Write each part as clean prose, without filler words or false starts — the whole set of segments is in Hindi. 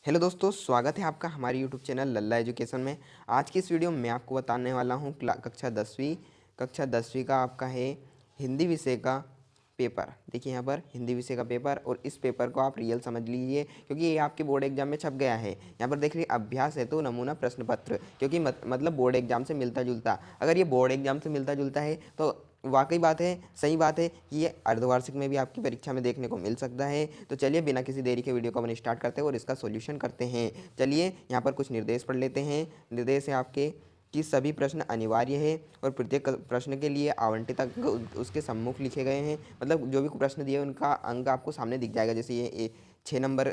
हेलो दोस्तों, स्वागत है आपका हमारे यूट्यूब चैनल लल्ला एजुकेशन में। आज की इस वीडियो में मैं आपको बताने वाला हूँ कक्षा 10वीं का आपका है हिंदी विषय का पेपर। देखिए यहाँ पर हिंदी विषय का पेपर, और इस पेपर को आप रियल समझ लीजिए क्योंकि ये आपके बोर्ड एग्जाम में छप गया है। यहाँ पर देख लीजिए अभ्यास है तो नमूना प्रश्न पत्र, क्योंकि मतलब बोर्ड एग्जाम से मिलता जुलता। अगर ये बोर्ड एग्जाम से मिलता जुलता है तो वाकई बात है, सही बात है कि ये अर्धवार्षिक में भी आपकी परीक्षा में देखने को मिल सकता है। तो चलिए बिना किसी देरी के वीडियो को अपन स्टार्ट करते हैं और इसका सॉल्यूशन करते हैं। चलिए यहाँ पर कुछ निर्देश पढ़ लेते हैं। निर्देश है आपके कि सभी प्रश्न अनिवार्य है और प्रत्येक प्रश्न के लिए आवंटित अंक उसके सम्मुख लिखे गए हैं। मतलब जो भी प्रश्न दिए उनका अंक आपको सामने दिख जाएगा। जैसे ये 6 नंबर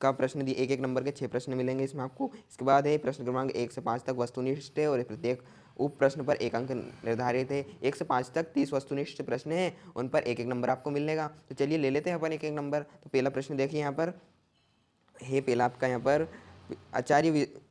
का प्रश्न दिए, एक नंबर के 6 प्रश्न मिलेंगे इसमें आपको। इसके बाद है प्रश्न क्रमांक 1 से 5 तक वस्तुनिष्ठ है और प्रत्येक उप प्रश्न पर एक अंक निर्धारित है। 1 से 5 तक 30 वस्तुनिष्ठ प्रश्न हैं, उन पर एक एक नंबर आपको मिलेगा। तो चलिए ले लेते हैं अपन एक एक नंबर। तो पहला प्रश्न देखिए यहाँ पर है, पहला आपका यहाँ पर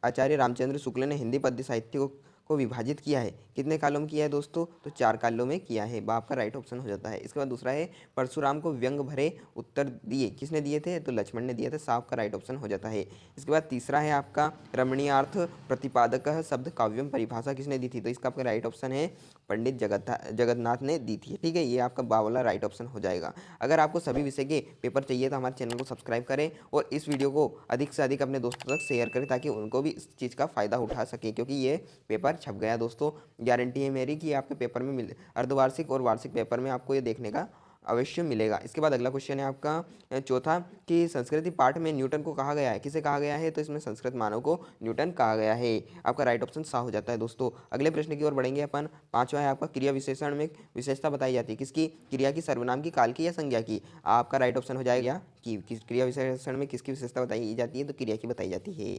आचार्य रामचंद्र शुक्ल ने हिंदी पद्य साहित्य को विभाजित किया है। कितने कालों में किया है दोस्तों? तो 4 कालों में किया है। बाप का राइट ऑप्शन हो जाता है। इसके बाद दूसरा है परशुराम को व्यंग भरे उत्तर दिए। किसने दिए थे? तो लक्ष्मण ने दिए थे। साफ का राइट ऑप्शन हो जाता है। इसके बाद तीसरा है आपका रमणीयार्थ प्रतिपादक शब्द काव्यम परिभाषा किसने दी थी? तो इसका आपका राइट ऑप्शन है पंडित जगन्नाथ ने दी थी। ठीक है, ये आपका बावला राइट ऑप्शन हो जाएगा। अगर आपको सभी विषय के पेपर चाहिए तो हमारे चैनल को सब्सक्राइब करें और इस वीडियो को अधिक से अधिक अपने दोस्तों तक शेयर करें ताकि उनको भी इस चीज़ का फ़ायदा उठा सके, क्योंकि ये पेपर छप गया दोस्तों। गारंटी है मेरी कि आपके पेपर में अर्धवार्षिक और वार्षिक पेपर में आपको ये देखने का अवश्य मिलेगा। इसके बाद अगला क्वेश्चन है आपका चौथा कि संस्कृति पाठ में न्यूटन को कहा गया है। किसे कहा गया है? तो इसमें संस्कृत मानव को न्यूटन कहा गया है। आपका राइट ऑप्शन सा हो जाता है दोस्तों। अगले प्रश्न की ओर बढ़ेंगे अपन। पांचवा है आपका क्रिया विशेषण में विशेषता बताई जाती है। किसकी? क्रिया की, सर्वनाम की, काल की या संज्ञा की? आपका राइट ऑप्शन हो जाएगा कि क्रिया विशेषण में किसकी विशेषता बताई जाती है? तो क्रिया की बताई जाती है।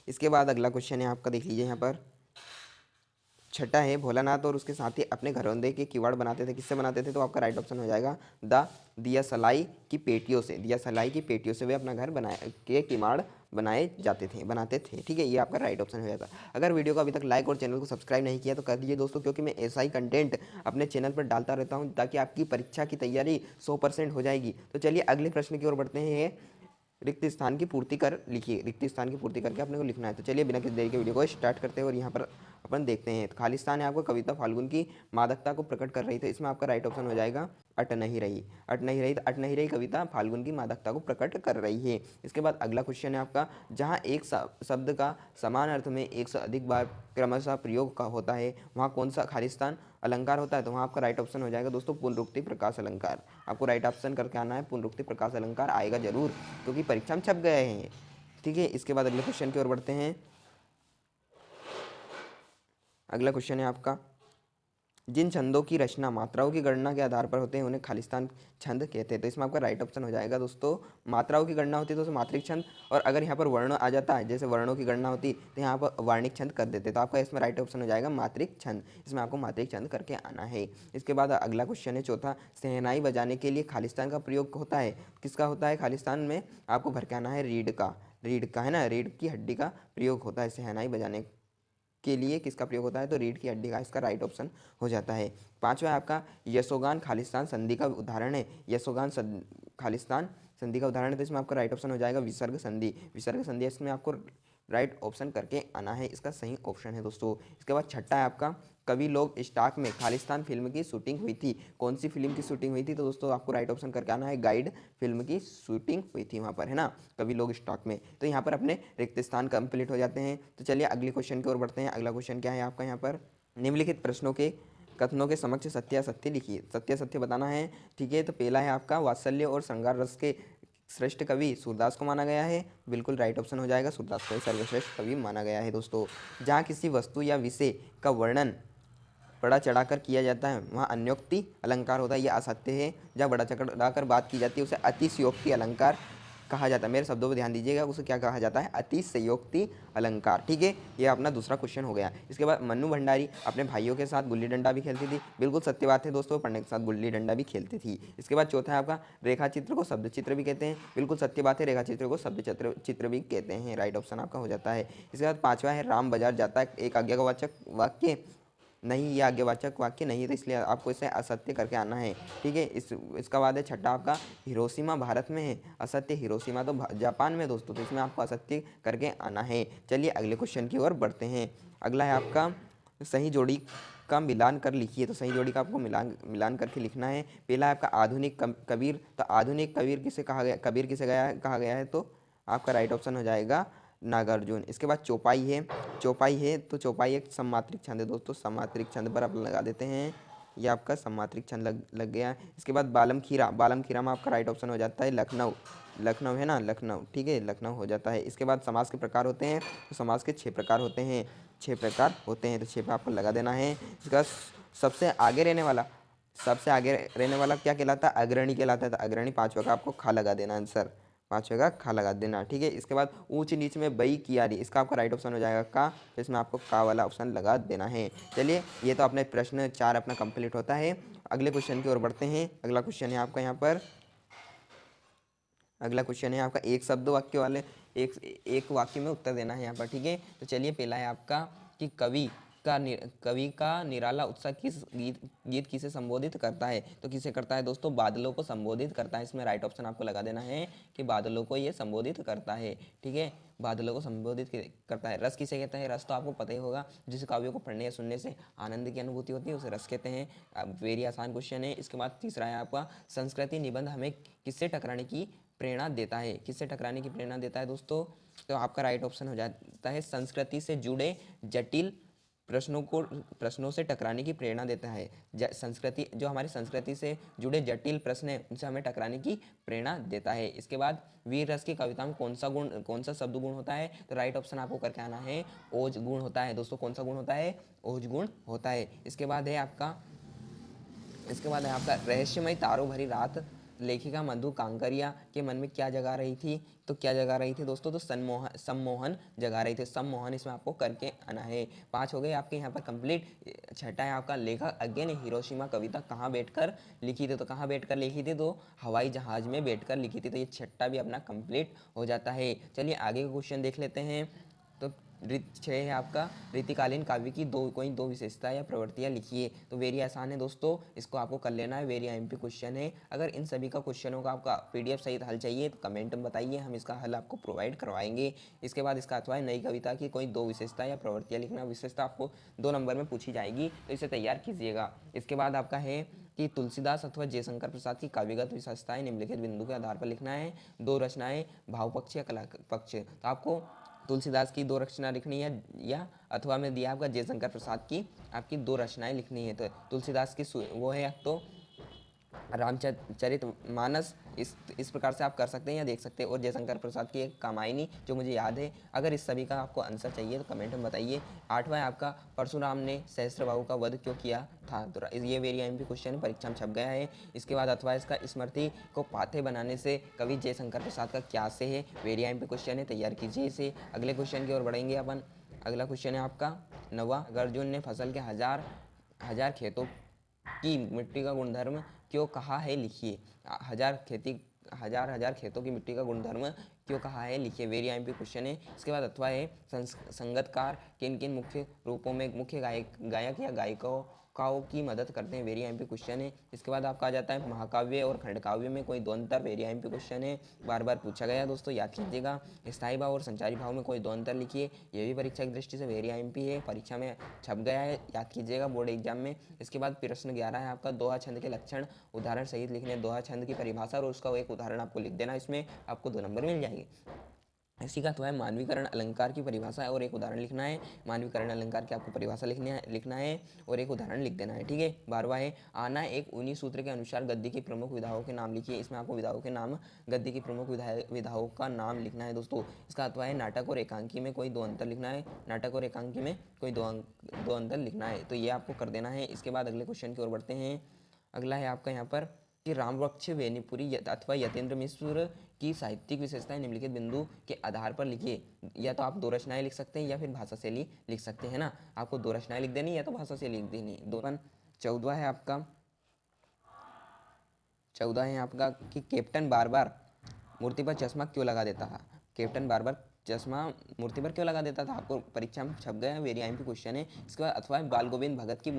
इसके बाद अगला क्वेश्चन है आपका, देख लीजिए यहाँ पर छठा है भोलानाथ और उसके साथी अपने घरौंदे के किवाड़ बनाते थे। किससे बनाते थे? तो आपका राइट ऑप्शन हो जाएगा दिया सलाई की पेटियों से। दिया सलाई की पेटियों से वे अपना घर किवाड़ बनाते थे। ठीक है, ये आपका राइट ऑप्शन हो जाता है। अगर वीडियो को अभी तक लाइक और चैनल को सब्सक्राइब नहीं किया तो कर दीजिए दोस्तों, क्योंकि मैं ऐसा ही कंटेंट अपने चैनल पर डालता रहता हूँ ताकि आपकी परीक्षा की तैयारी 100% हो जाएगी। तो चलिए अगले प्रश्न की ओर बढ़ते हैं। रिक्त स्थान की पूर्ति कर लिखिए। रिक्त स्थान की पूर्ति करके अपने को लिखना है। तो चलिए बिना किसी देरी के वीडियो को स्टार्ट करते हैं और यहाँ पर अपन देखते हैं। तो खालिस्तान है आपको कविता फाल्गुन की मादकता को प्रकट कर रही थी। इसमें आपका राइट ऑप्शन हो जाएगा अट नहीं रही। अट नहीं रही, अट नहीं रही कविता फाल्गुन की मादकता को प्रकट कर रही है। इसके बाद अगला क्वेश्चन है आपका, जहाँ एक शब्द का समान अर्थ में एक से अधिक बार क्रमशः प्रयोग का होता है वहाँ कौन सा खालिस्तान अलंकार होता है? तो वहाँ आपका राइट ऑप्शन हो जाएगा दोस्तों पुनरुक्ति प्रकाश अलंकार। आपको राइट ऑप्शन करके आना है, पुनरुक्ति प्रकाश अलंकार आएगा जरूर क्योंकि परीक्षा में छप गए हैं। ठीक है, इसके बाद अगले क्वेश्चन की ओर बढ़ते हैं। अगला क्वेश्चन है आपका, जिन छंदों की रचना मात्राओं की गणना के आधार पर होते हैं उन्हें खालिस्तान छंद कहते हैं। तो इसमें आपका राइट ऑप्शन हो जाएगा दोस्तों मात्राओं की गणना होती है तो उसे मात्रिक छंद, और अगर यहाँ पर वर्ण आ जाता है जैसे वर्णों की गणना होती तो यहाँ पर वार्णिक छंद कर देते। तो आपका इसमें राइट ऑप्शन हो जाएगा मात्रिक छंद। इसमें आपको मात्रिक छंद करके आना है। इसके बाद अगला क्वेश्चन है चौथा, शहनाई बजाने के लिए खालिस्तान का प्रयोग होता है। किसका होता है खालिस्तान में? आपको भर के आना है रीढ़ का है ना, रीढ़ की हड्डी का प्रयोग होता है शहनाई बजाने के लिए। किसका प्रयोग होता है? तो रीढ़ की हड्डी का। इसका राइट ऑप्शन हो जाता है। पांचवा आपका यशोगान खालिस्तान संधि का उदाहरण है। खालिस्तान संधि का उदाहरण है तो इसमें आपका राइट ऑप्शन हो जाएगा विसर्ग संधि। विसर्ग संधि, इसमें आपको राइट ऑप्शन करके आना है। इसका सही ऑप्शन है दोस्तों। इसके बाद छठा है आपका, कवि लोग स्टॉक में खालिस्तान फिल्म की शूटिंग हुई थी। कौन सी फिल्म की शूटिंग हुई थी? तो दोस्तों आपको राइट ऑप्शन करके आना है गाइड फिल्म की शूटिंग हुई थी वहाँ पर, है ना, कवि लोग स्टॉक में। तो यहाँ पर अपने रिक्त स्थान कंप्लीट हो जाते हैं। तो चलिए अगले क्वेश्चन की ओर बढ़ते हैं। अगला क्वेश्चन क्या है आपका यहाँ पर, निम्नलिखित प्रश्नों के कथनों के समक्ष सत्यासत्य लिखिए। सत्यासत्य बताना है। ठीक है, तो पहला है आपका वात्सल्य और श्रृंगार रस के श्रेष्ठ कवि सूरदास को माना गया है। बिल्कुल राइट ऑप्शन हो जाएगा, सूरदास को ही सर्वश्रेष्ठ कवि माना गया है दोस्तों। जहाँ किसी वस्तु या विषय का वर्णन बड़ा चढ़ाकर किया जाता है वहाँ अन्योक्ति अलंकार होता है, यह असत्य है। जहाँ बड़ा चढ़ाकर बात की जाती है उसे अतिशयोक्ति अलंकार कहा जाता है। मेरे शब्दों पर ध्यान दीजिएगा, उसे क्या कहा जाता है? अतिशयोक्ति अलंकार। ठीक है, ये अपना दूसरा क्वेश्चन हो गया। इसके बाद मन्नू भंडारी अपने भाइयों के साथ गुल्ली डंडा भी खेलती थी। बिल्कुल सत्य बात है दोस्तों, पढ़ने के साथ गुल्ली डंडा भी खेलती थी। इसके बाद चौथा है आपका, रेखा चित्र को शब्द चित्र भी कहते हैं। बिल्कुल सत्य बात है, रेखा चित्र को शब्द चित्र भी कहते हैं। राइट ऑप्शन आपका हो जाता है। इसके बाद पांचवा है, राम बाजार जाता है एक आज्ञावाचक वाक्य नहीं, ये आज्ञावाचक वाक्य नहीं है, तो इसलिए आपको इसे असत्य करके आना है। ठीक है, इसका बाद है छठा आपका हिरोशिमा भारत में है, असत्य। हिरोशिमा तो जापान में दोस्तों, तो इसमें आपको असत्य करके आना है। चलिए अगले क्वेश्चन की ओर बढ़ते हैं। अगला है आपका सही जोड़ी का मिलान कर लिखिए। तो सही जोड़ी का आपको मिलान मिलान करके लिखना है। पहला है आपका आधुनिक कबीर। तो आधुनिक कबीर किसे कहा गया, कबीर किसे कहा गया है, तो आपका राइट ऑप्शन हो जाएगा नागार्जुन। इसके बाद चौपाई है, चौपाई है तो चौपाई एक सम्मात्रिक छंद है दोस्तों, सम्मात्रिक छंद पर आप लगा देते हैं, ये आपका सम्मात्रिक छंद लग गया। इसके बाद बालम खीरा, बालम खीरा में आपका राइट ऑप्शन हो जाता है लखनऊ, लखनऊ है ना, लखनऊ। ठीक है, लखनऊ हो जाता है। इसके बाद समाज के प्रकार होते हैं, तो समाज के 6 प्रकार होते हैं, 6 प्रकार होते हैं, तो 6 पे आपको लगा देना है। इसका सबसे आगे रहने वाला, सबसे आगे रहने वाला क्या कहलाता है, अग्रणी कहलाता है, तो अग्रणी 5वें का आपको खा लगा देना आंसर, 5वें का खा लगा देना। ठीक है, इसके बाद ऊंच नीच में बई कियारी, इसका आपका राइट ऑप्शन हो जाएगा का, तो इसमें आपको का वाला ऑप्शन लगा देना है। चलिए ये तो अपने प्रश्न 4 अपना कंप्लीट होता है। अगले क्वेश्चन की ओर बढ़ते हैं। अगला क्वेश्चन है आपका यहाँ पर, अगला क्वेश्चन है आपका एक शब्द वाक्य वाले, एक वाक्य में उत्तर देना है यहाँ पर। ठीक है, तो चलिए पहला है आपका कि कवि का निराला उत्साह किस गीत किसे संबोधित करता है, तो किसे करता है दोस्तों, बादलों को संबोधित करता है। इसमें राइट ऑप्शन आपको लगा देना है कि बादलों को ये संबोधित करता है। ठीक है, बादलों को संबोधित करता है। रस किसे कहता है, रस तो आपको पता ही होगा, जिस काव्यों को पढ़ने या सुनने से आनंद की अनुभूति होती है उसे रस कहते हैं। वेरी आसान क्वेश्चन है। इसके बाद तीसरा है आपका संस्कृति निबंध हमें किससे टकराने की प्रेरणा देता है, किससे टकराने की प्रेरणा देता है दोस्तों, तो आपका राइट ऑप्शन हो जाता है संस्कृति से जुड़े जटिल प्रश्नों से टकराने की प्रेरणा देता है। संस्कृति, जो हमारी संस्कृति से जुड़े जटिल प्रश्न हैं उनसे हमें टकराने की प्रेरणा देता है। इसके बाद वीर रस की कविता में कौन सा शब्द गुण होता है, तो राइट ऑप्शन आपको करके आना है ओज गुण होता है दोस्तों। कौन सा गुण होता है, ओज गुण होता है। इसके बाद है आपका रहस्यमय तारों भरी रात, लेखिका मधु कांकरिया के मन में क्या जगा रही थी, तो क्या जगा रही थी दोस्तों, तो सम्मोहन जगा रही थी, सम्मोहन इसमें आपको करके आना है। 5 हो गए आपके यहाँ पर कंप्लीट। छठा है आपका लेखक अज्ञे ने हिरोशिमा कविता कहाँ बैठकर लिखी थी, तो कहाँ बैठकर लिखी थी, तो हवाई जहाज में बैठकर लिखी थी। तो ये छठा भी अपना कंप्लीट हो जाता है। चलिए आगे का क्वेश्चन देख लेते हैं। तो 6 है आपका रीतिकालीन काव्य की कोई दो विशेषता या प्रवृत्तियां लिखिए। तो वेरी आसान है दोस्तों, इसको आपको कर लेना है, वेरी एमपी क्वेश्चन है। अगर इन सभी का क्वेश्चनों का आपका पीडीएफ सहित हल चाहिए तो कमेंट में बताइए, हम इसका हल आपको प्रोवाइड करवाएंगे। इसके बाद इसका अथवा नई कविता की कोई 2 विशेषता या प्रवृत्तियां लिखना, विशेषता आपको 2 नंबर में पूछी जाएगी, तो इसे तैयार कीजिएगा। इसके बाद आपका है कि तुलसीदास अथवा जयशंकर प्रसाद की काव्यगत विशेषताएं निम्नलिखित बिंदु के आधार पर लिखना है। 2 रचनाएं भाव पक्ष या कला पक्ष, तो आपको तुलसीदास की 2 रचना लिखनी है, या अथवा में दिया आपका जयशंकर प्रसाद की आपकी 2 रचनाएं लिखनी है। तो तुलसीदास की वो है तो रामचरित मानस, इस प्रकार से आप कर सकते हैं या देख सकते हैं, और जयशंकर प्रसाद की एक कामायनी जो मुझे याद है। अगर इस सभी का आपको आंसर चाहिए तो कमेंट में बताइए। 8वां है आपका परशुराम ने सहस्त्रबाहु का वध क्यों किया था, तो ये वेरी एमपी क्वेश्चन है, परीक्षा में छप गया है। इसके बाद अथवा इसका स्मृति को पाथे बनाने से कवि जयशंकर प्रसाद का क्या से है, वेरी एमपी क्वेश्चन है, तैयार कीजिए इसे। अगले क्वेश्चन की ओर बढ़ेंगे अपन। अगला क्वेश्चन है आपका 9वां, अर्जुन ने फसल के हजार खेतों की मिट्टी का गुणधर्म क्यों कहा है, लिखिए। हजार खेतों की मिट्टी का गुणधर्म क्यों कहा है, लिखिए, वेरी एमपी क्वेश्चन है। इसके बाद अथवा है संगतकार किन किन मुख्य रूपों में मुख्य गायक या गायिकाओं की मदद करते हैं, वेरी एमपी क्वेश्चन है। इसके बाद आपका आ जाता है महाकाव्य और खंडकाव्य में कोई 2 अंतर, वेरी एमपी क्वेश्चन है, बार बार पूछा गया दोस्तों, याद कीजिएगा। स्थायी भाव और संचारी भाव में कोई 2 अंतर लिखिए, ये भी परीक्षा की दृष्टि से वेरी एमपी है, परीक्षा में छप गया है, याद कीजिएगा बोर्ड एग्जाम में। इसके बाद प्रश्न 11 है आपका दोहा छंद के लक्षण उदाहरण सहित लिखने, दोहा छंद की परिभाषा और उसका एक उदाहरण आपको लिख देना, इसमें आपको 2 नंबर मिल जाएंगे। इसी का तो है मानवीकरण अलंकार की परिभाषा है और एक उदाहरण लिखना है, मानवीकरण अलंकार की आपको परिभाषा लिखना है और एक उदाहरण लिख देना है। ठीक है, 12वां है आना एक ऊनी सूत्र के अनुसार गद्य की प्रमुख विधाओं के नाम लिखिए, इसमें आपको विधाओं के नाम, गद्य की प्रमुख विधाओं का नाम लिखना है दोस्तों। इसका अथवा है नाटक और एकांकी में कोई 2 अंतर लिखना है, नाटक और एकांकी में कोई 2 अंतर लिखना है, तो ये आपको कर देना है। इसके बाद अगले क्वेश्चन की ओर बढ़ते हैं। अगला है आपका यहाँ पर कि रामवक्ष वेणीपुरी अथवा यतीन्द्र मिश्र की साहित्यिक विशेषताएं निम्नलिखित बिंदु के आधार पर लिखिए। या तो आप 2 रचनाएं लिख सकते हैं या फिर भाषा शैली लिख सकते हैं ना, आपको 2 रचनाएं लिख देनी या तो भाषा शैली लिख देनी। 14 है आपका 14 है आपका कि कैप्टन बार बार मूर्ति पर चश्मा क्यों लगा देता था, कैप्टन बार बार चश्मा मूर्ति पर क्यों लगा देता था, आपको परीक्षा में छप गया, वेरी आईएमपी क्वेश्चन है। इसके बाद अथवा बाल गोविंद भगत की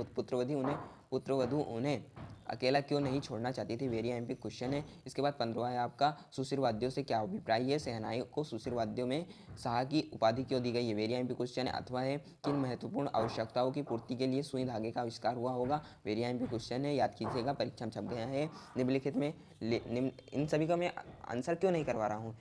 पुत्रवधु उन्हें अकेला क्यों नहीं छोड़ना चाहती थी, वेरी आईएमपी क्वेश्चन है। इसके बाद 15वां है आपका सुशिरवाद्यों से क्या अभिप्राय है, शहनाई को सुशिरवाद्यों में शाह की उपाधि क्यों दी गई है, वेरी आईएमपी क्वेश्चन है। अथवा है किन महत्वपूर्ण आवश्यकताओं की पूर्ति के लिए सुई धागे का आविष्कार हुआ होगा, वेरी आईएमपी क्वेश्चन है, याद कीजिएगा, परीक्षा में छप गया है। निम्नलिखित में इन सभी का मैं आंसर क्यों नहीं करवा रहा हूँ,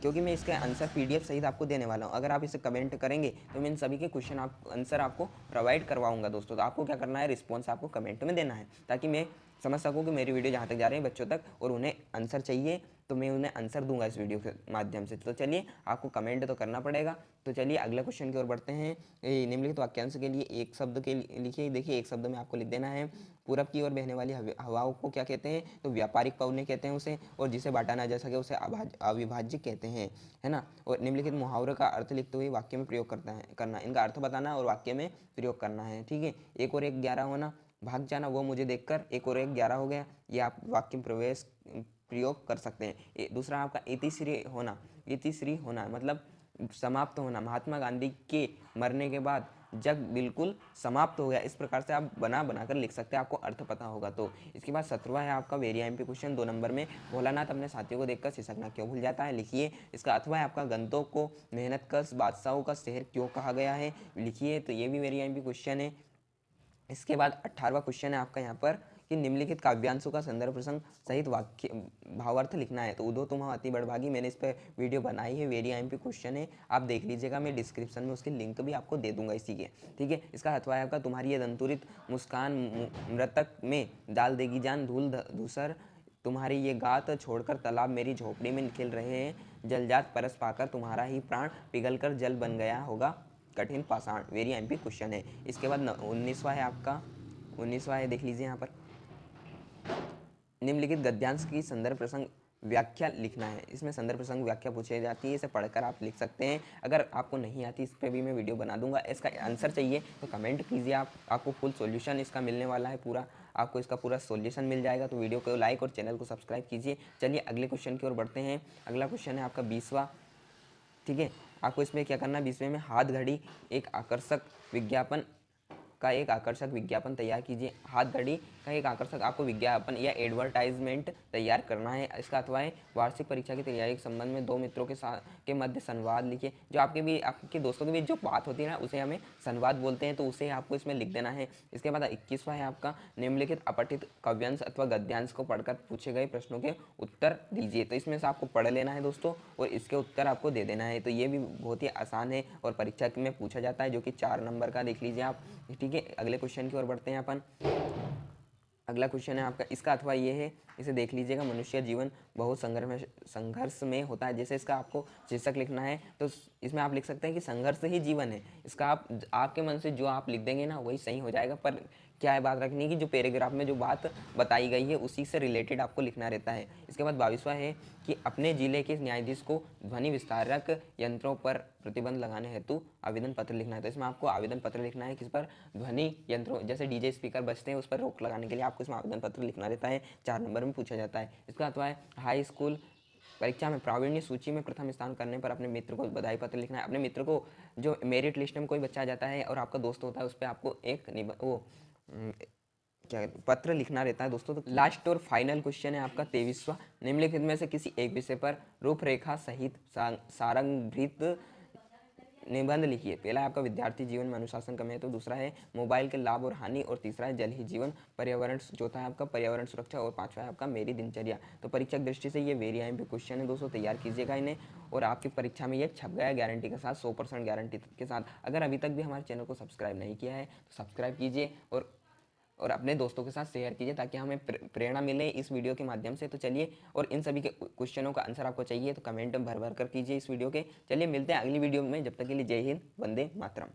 क्योंकि मैं इसका आंसर पीडीएफ सहित आपको देने वाला हूँ। अगर आप इसे कमेंट करेंगे तो मैं इन सभी के क्वेश्चन आंसर आपको प्रोवाइड करवाऊंगा दोस्तों। तो आपको क्या करना है, रिस्पॉन्स आपको कमेंट में देना है, ताकि मैं समझ सकूँ कि मेरी वीडियो जहाँ तक जा रही है बच्चों तक, और उन्हें आंसर चाहिए तो मैं उन्हें आंसर दूंगा इस वीडियो के माध्यम से। तो चलिए, आपको कमेंट तो करना पड़ेगा। तो चलिए अगले क्वेश्चन की ओर बढ़ते हैं। निम्नलिखित वाक्यांश के लिए एक शब्द के लिखिए। देखिए, एक शब्द में आपको लिख देना है, पूरब की ओर बहने वाली हवाओं को क्या कहते हैं, तो व्यापारिक पवनें कहते हैं उसे, और जिसे बांटा ना जा सके उसे अविभाज्य कहते हैं, है ना। और निम्नलिखित मुहावरों का अर्थ लिखते हुए वाक्य में प्रयोग करना, इनका अर्थ बताना और वाक्य में प्रयोग करना है, ठीक है। एक और एक 11 होना, भाग जाना वो मुझे देखकर, एक और एक 11 हो गया, ये आप वाक्य में प्रयोग कर सकते हैं। दूसरा आपका इतिश्री होना मतलब समाप्त होना, महात्मा गांधी के मरने के बाद जग बिल्कुल समाप्त हो गया, इस प्रकार से आप बनाकर लिख सकते हैं, आपको अर्थ पता होगा तो। इसके बाद 17वां है आपका वेरी आईएमपी क्वेश्चन 2 नंबर में, भोलानाथ अपने साथियों को देखकर सिसकना क्यों भूल जाता है, लिखिए। इसका अथवा है आपका गंतों को मेहनतकश बादशाहों का शहर क्यों कहा गया है, लिखिए। तो ये भी वेरी आईएमपी क्वेश्चन है। इसके बाद 18वां क्वेश्चन है आपका यहाँ पर कि निम्नलिखित काव्यांशों का संदर्भ प्रसंग सहित वाक्य भावार्थ लिखना है। तो उदो तुम अति बड़भागी, मैंने इस पर वीडियो बनाई है, वेरी आईएमपी क्वेश्चन है, आप देख लीजिएगा, मैं डिस्क्रिप्शन में उसकी लिंक भी आपको दे दूंगा इसी के, ठीक है। इसका अथवा है आपका तुम्हारी ये दंतुरित मुस्कान मृतक में डाल देगी जान, धूल धूसर तुम्हारी ये गात छोड़कर तालाब मेरी झोपड़ी में खिल रहे हैं, जलजात परस पाकर तुम्हारा ही प्राण पिघल कर जल बन गया होगा कठिन पाषाण, वेरी आईएमपी क्वेश्चन है। इसके बाद 19वां है आपका, 19वां है, देख लीजिए यहाँ पर, निम्नलिखित गद्यांश की संदर्भ प्रसंग व्याख्या लिखना है। इसमें संदर्भ प्रसंग व्याख्या पूछी जाती है, इसे पढ़कर आप लिख सकते हैं। अगर आपको नहीं आती, इस पर भी मैं वीडियो बना दूंगा। इसका आंसर चाहिए तो कमेंट कीजिए, आपको फुल सॉल्यूशन इसका मिलने वाला है, पूरा आपको इसका पूरा सॉल्यूशन मिल जाएगा। तो वीडियो को लाइक और चैनल को सब्सक्राइब कीजिए। चलिए अगले क्वेश्चन की ओर बढ़ते हैं। अगला क्वेश्चन है आपका 20वां, ठीक है। आपको इसमें क्या करना है, 20वें में हाथ घड़ी एक आकर्षक विज्ञापन तैयार कीजिए। हाथ घड़ी का एक आकर्षक आपको विज्ञापन या एडवर्टाइजमेंट तैयार करना है। इसका अथवा है वार्षिक परीक्षा की तैयारी के संबंध में दो मित्रों के मध्य संवाद लिखिए। जो आपके दोस्तों के बीच जो बात होती है ना, उसे हमें संवाद बोलते हैं, तो उसे आपको इसमें लिख देना है। इसके बाद 21वां है आपका, निम्नलिखित अपठित काव्यांश अथवा गद्यांश को पढ़कर पूछे गए प्रश्नों के उत्तर दीजिए। तो इसमें से आपको पढ़ लेना है दोस्तों, और इसके उत्तर आपको दे देना है। तो ये भी बहुत ही आसान है और परीक्षा में पूछा जाता है, जो कि 4 नंबर का, देख लीजिए आप, ठीक है। अगले क्वेश्चन की ओर बढ़ते हैं अपन। अगला क्वेश्चन है आपका, इसका अथवा ये है, इसे देख लीजिएगा, मनुष्य जीवन बहुत संघर्ष में होता है। जैसे इसका आपको शीर्षक लिखना है तो इसमें आप लिख सकते हैं कि संघर्ष ही जीवन है। इसका आपके मन से जो आप लिख देंगे ना, वही सही हो जाएगा। पर क्या है, बात रखनी की जो पैराग्राफ में जो बात बताई गई है उसी से रिलेटेड आपको लिखना रहता है। इसके बाद 22वां है कि अपने जिले के न्यायाधीश को ध्वनि विस्तारक यंत्रों पर प्रतिबंध लगाने हेतु आवेदन पत्र लिखना है। तो इसमें आपको आवेदन पत्र लिखना है, किस पर, ध्वनि यंत्रों, जैसे डीजे स्पीकर बजते हैं उस पर रोक लगाने के लिए आपको इसमें आवेदन पत्र लिखना रहता है। 4 नंबर में पूछा जाता है। इसका अथवा है हाई स्कूल परीक्षा में प्रावीण्य सूची में प्रथम स्थान करने पर अपने मित्र को बधाई पत्र लिखना है। अपने मित्र को, जो मेरिट लिस्ट में कोई बच्चा आ जाता है और आपका दोस्त होता है, उस पर आपको एक क्या पत्र लिखना रहता है दोस्तों। तो लास्ट और फाइनल क्वेश्चन है आपका 23वां, निम्नलिखित में से किसी एक विषय पर रूपरेखा सहित सारंगभृत निबंध लिखिए। पहला है आपका विद्यार्थी जीवन में अनुशासन का महत्व, दूसरा है मोबाइल के लाभ और हानि, और तीसरा है जल ही जीवन, पर्यावरण, चौथा है आपका पर्यावरण सुरक्षा, और 5वां है आपका मेरी दिनचर्या। तो परीक्षा की दृष्टि से ये वेरी आईएमपी क्वेश्चन है दोस्तों, तैयार कीजिएगा इन्हें, और आपकी परीक्षा में ये छप गया गारंटी के साथ, 100% गारंटी के साथ। अगर अभी तक भी हमारे चैनल को सब्सक्राइब नहीं किया है तो सब्सक्राइब कीजिए, और अपने दोस्तों के साथ शेयर कीजिए, ताकि हमें प्रेरणा मिले इस वीडियो के माध्यम से। तो चलिए, और इन सभी के क्वेश्चनों का आंसर आपको चाहिए तो कमेंट भर भर कर कीजिए इस वीडियो के। चलिए मिलते हैं अगली वीडियो में, जब तक के लिए जय हिंद, वंदे मातरम।